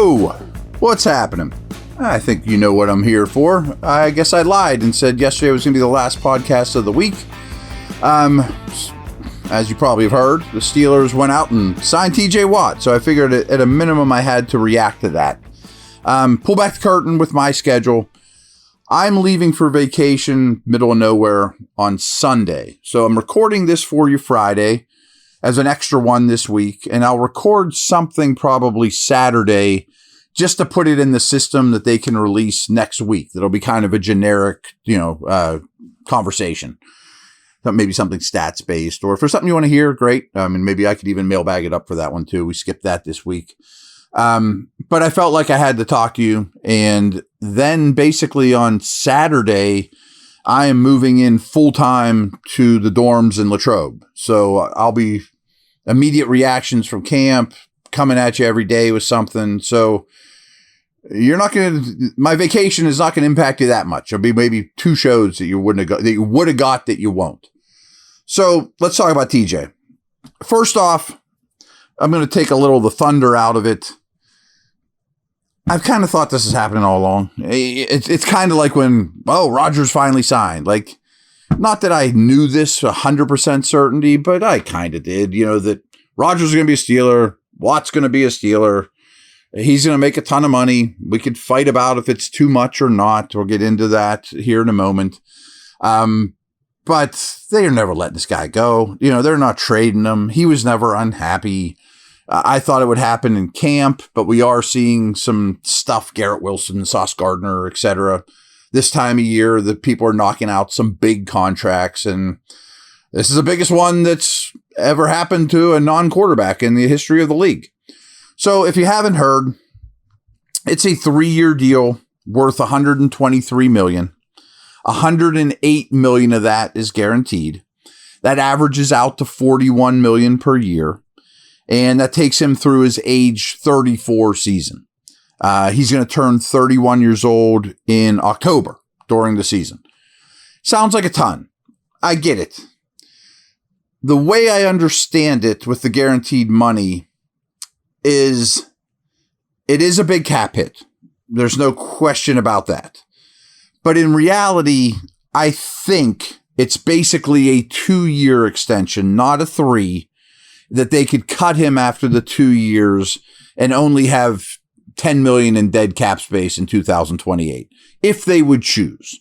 Yo, what's happening? I think you know what I'm here for. I guess I lied and said yesterday was going to be the last podcast of the week. As you probably have heard, the Steelers went out and signed TJ Watt, so I figured at a minimum I had to react to that. Pull back the curtain with my schedule. I'm leaving for vacation, middle of nowhere, on Sunday. So I'm recording this for you Friday as an extra one this week, and I'll record something probably Saturday just to put it in the system that they can release next week. That'll be kind of a generic, conversation. Maybe something stats-based, or if there's something you want to hear, great. Maybe I could even mailbag it up for that one too. We skipped that this week. But I felt like I had to talk to you. And then basically on Saturday, I am moving in full-time to the dorms in Latrobe. So I'll be immediate reactions from camp, coming at you every day with something. So my vacation is not going to impact you that much. There'll be maybe 2 shows that you would have got that you won't. So let's talk about TJ. First off, I'm going to take a little of the thunder out of it. I've kind of thought this is happening all along. It's kind of like when, Rodgers finally signed. Like, not that I knew this 100% certainty, but I kind of did. That Rodgers is going to be a Steeler. Watt's going to be a Steeler. He's going to make a ton of money. We could fight about if it's too much or not. We'll get into that here in a moment. But they're never letting this guy go. They're not trading him. He was never unhappy. I thought it would happen in camp, but we are seeing some stuff, Garrett Wilson, Sauce Gardner, etc. This time of year that people are knocking out some big contracts. And this is the biggest one that's ever happened to a non-quarterback in the history of the league. So if you haven't heard, it's a 3-year deal worth $123 million. $108 million of that is guaranteed. That averages out to $41 million per year. And that takes him through his age 34 season. He's going to turn 31 years old in October during the season. Sounds like a ton. I get it. The way I understand it with the guaranteed money is it is a big cap hit. There's no question about that. But in reality, I think it's basically a 2-year extension, not a 3, that they could cut him after the 2 years and only have $10 million in dead cap space in 2028, if they would choose.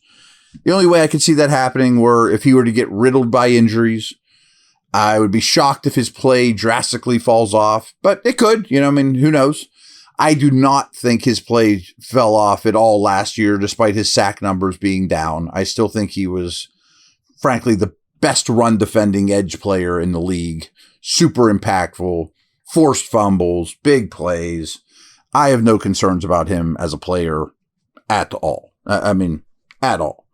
The only way I could see that happening were if he were to get riddled by injuries. I would be shocked if his play drastically falls off, but it could, who knows? I do not think his play fell off at all last year, despite his sack numbers being down. I still think he was, frankly, the best run defending edge player in the league. Super impactful, forced fumbles, big plays. I have no concerns about him as a player at all. At all.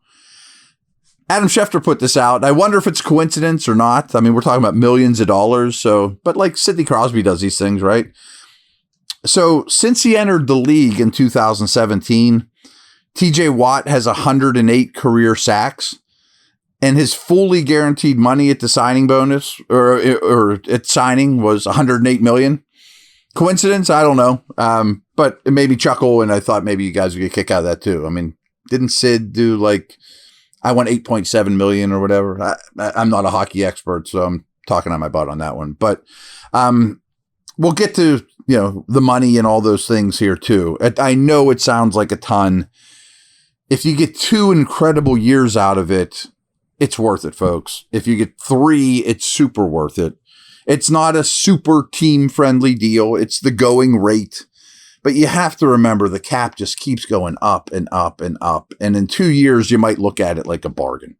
Adam Schefter put this out. I wonder if it's coincidence or not. We're talking about millions of dollars. But like Sidney Crosby does these things, right? So since he entered the league in 2017, TJ Watt has 108 career sacks. And his fully guaranteed money at the signing bonus or at signing was $108 million. Coincidence? I don't know. But it made me chuckle, and I thought maybe you guys would get a kick out of that too. Didn't Sid do I want $8.7 million or whatever? I'm not a hockey expert, so I'm talking on my butt on that one. But we'll get to the money and all those things here too. I know it sounds like a ton. If you get 2 incredible years out of it, it's worth it, folks. If you get 3, it's super worth it. It's not a super team-friendly deal. It's the going rate. But you have to remember the cap just keeps going up and up and up. And in 2 years, you might look at it like a bargain.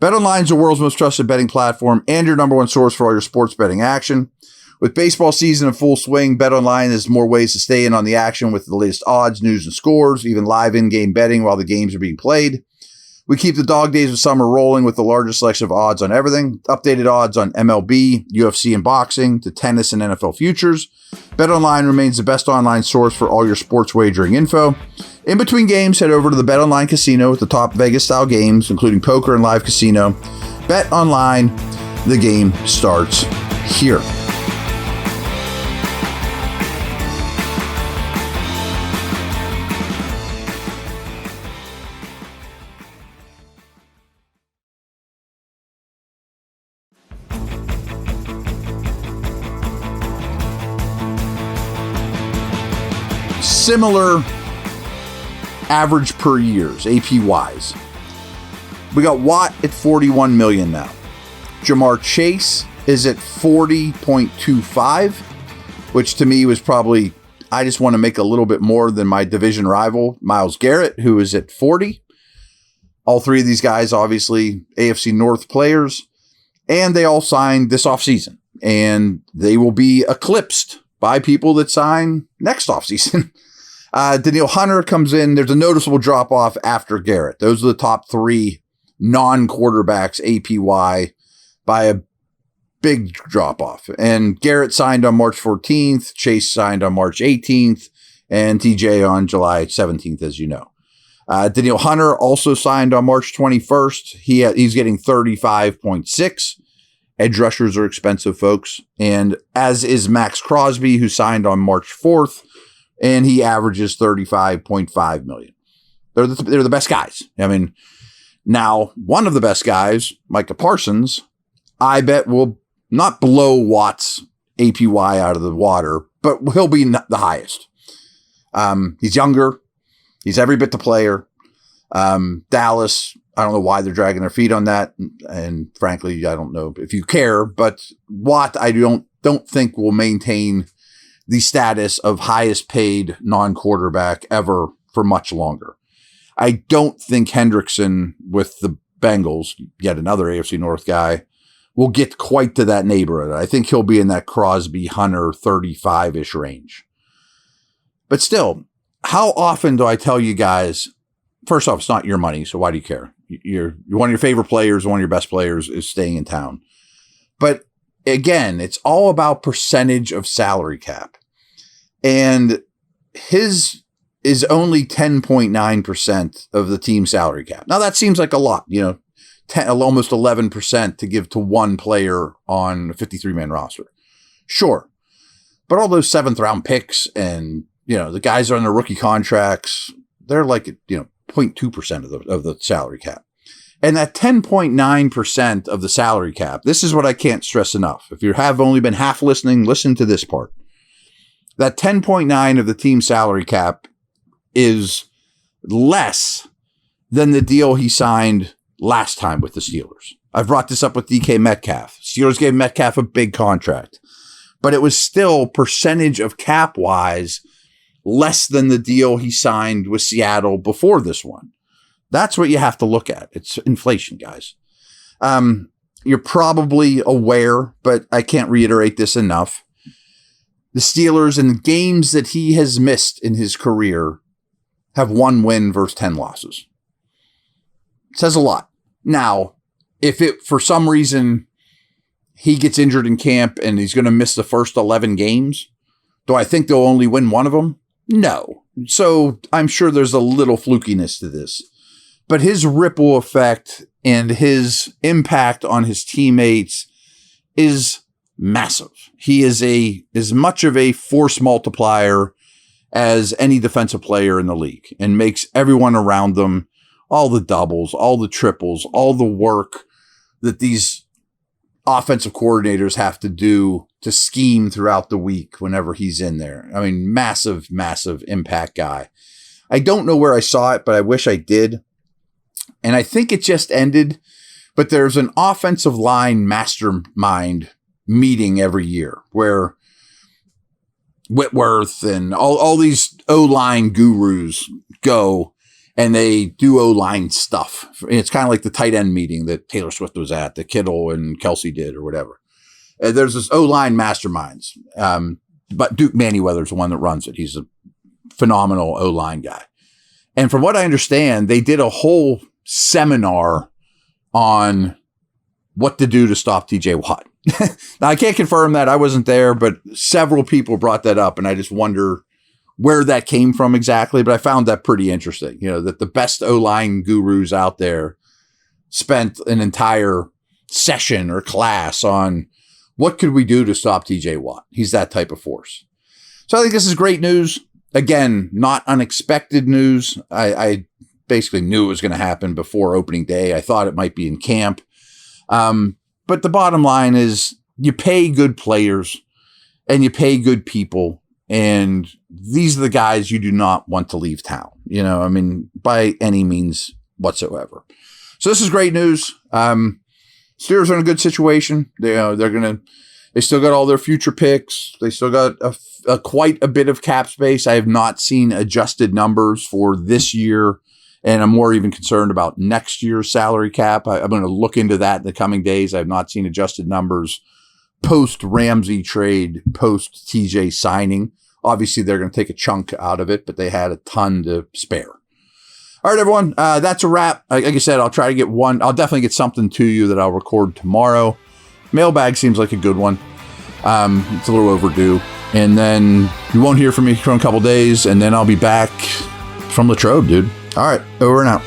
BetOnline is the world's most trusted betting platform and your number one source for all your sports betting action. With baseball season in full swing, BetOnline has more ways to stay in on the action with the latest odds, news, and scores, even live in-game betting while the games are being played. We keep the dog days of summer rolling with the largest selection of odds on everything. Updated odds on MLB, UFC, and boxing, to tennis and NFL futures. BetOnline remains the best online source for all your sports wagering info. In between games, head over to the BetOnline Casino with the top Vegas-style games, including poker and live casino. BetOnline, the game starts here. similar average per years, APYs. We got Watt at $41 million now. Jamar Chase is at 40.25, which to me was probably, I just want to make a little bit more than my division rival, Myles Garrett, who is at 40. All three of these guys, obviously, AFC North players, and they all signed this offseason, and they will be eclipsed by people that sign next offseason. Danielle Hunter comes in. There's a noticeable drop-off after Garrett. Those are the top three non-quarterbacks APY by a big drop-off. And Garrett signed on March 14th, Chase signed on March 18th, and TJ on July 17th, as you know. Danielle Hunter also signed on March 21st. He's getting 35.6. Edge rushers are expensive, folks. And as is Max Crosby, who signed on March 4th, and he averages 35.5 million. They're the best guys. I mean, now one of the best guys, Micah Parsons, I bet will not blow Watt's APY out of the water, but he'll be the highest. He's younger. He's every bit the player. Dallas, I don't know why they're dragging their feet on that. And frankly, I don't know if you care, but Watt, I don't think will maintain the status of highest paid non-quarterback ever for much longer. I don't think Hendrickson with the Bengals, yet another AFC North guy, will get quite to that neighborhood. I think he'll be in that Crosby Hunter 35-ish range. But still, how often do I tell you guys, first off, it's not your money, so why do you care? You're one of your favorite players, one of your best players is staying in town. But again, it's all about percentage of salary cap. And his is only 10.9% of the team salary cap. Now that seems like a lot, almost 11% to give to one player on a 53-man roster. Sure. But all those 7th round picks and, the guys are on their rookie contracts, they're like, 0.2% of the salary cap. And that 10.9% of the salary cap, this is what I can't stress enough. If you have only been half listening, listen to this part. That 10.9 of the team salary cap is less than the deal he signed last time with the Steelers. I've brought this up with DK Metcalf. Steelers gave Metcalf a big contract, but it was still percentage of cap wise less than the deal he signed with Seattle before this one. That's what you have to look at. It's inflation, guys. You're probably aware, but I can't reiterate this enough. The Steelers in the games that he has missed in his career have 1 win versus 10 losses. It says a lot. Now, if it, for some reason, he gets injured in camp and he's going to miss the first 11 games, do I think they'll only win one of them? No. So I'm sure there's a little flukiness to this. But his ripple effect and his impact on his teammates is massive. He is as much of a force multiplier as any defensive player in the league and makes everyone around them, all the doubles, all the triples, all the work that these offensive coordinators have to do to scheme throughout the week whenever he's in there. I mean, massive, massive impact guy. I don't know where I saw it, but I wish I did. And I think it just ended, but there's an offensive line mastermind meeting every year where Whitworth and all these O-line gurus go and they do O-line stuff. It's kind of like the tight end meeting that Taylor Swift was at, that Kittle and Kelsey did or whatever. There's this O-line masterminds, but Duke Manyweather's the one that runs it. He's a phenomenal O-line guy. And from what I understand, they did a whole seminar on what to do to stop TJ Watt. Now, I can't confirm that. I wasn't there, but several people brought that up, and I just wonder where that came from exactly. But I found that pretty interesting, that the best O-line gurus out there spent an entire session or class on what could we do to stop TJ Watt. He's that type of force. So I think this is great news. Again, not unexpected news. I basically knew it was going to happen before opening day. I thought it might be in camp. But the bottom line is you pay good players and you pay good people And these are the guys you do not want to leave town, by any means whatsoever. So this is great news. Steelers are in a good situation. They still got all their future picks. They still got quite a bit of cap space. I have not seen adjusted numbers for this year, and I'm more even concerned about next year's salary cap. I'm going to look into that in the coming days. I have not seen adjusted numbers post Ramsey trade, post TJ signing. Obviously, they're going to take a chunk out of it, but they had a ton to spare. All right, everyone, that's a wrap. Like I said, I'll try to get one. I'll definitely get something to you that I'll record tomorrow. Mailbag seems like a good one. It's a little overdue. And then you won't hear from me for a couple days, and then I'll be back from Latrobe, dude. All right, over and out.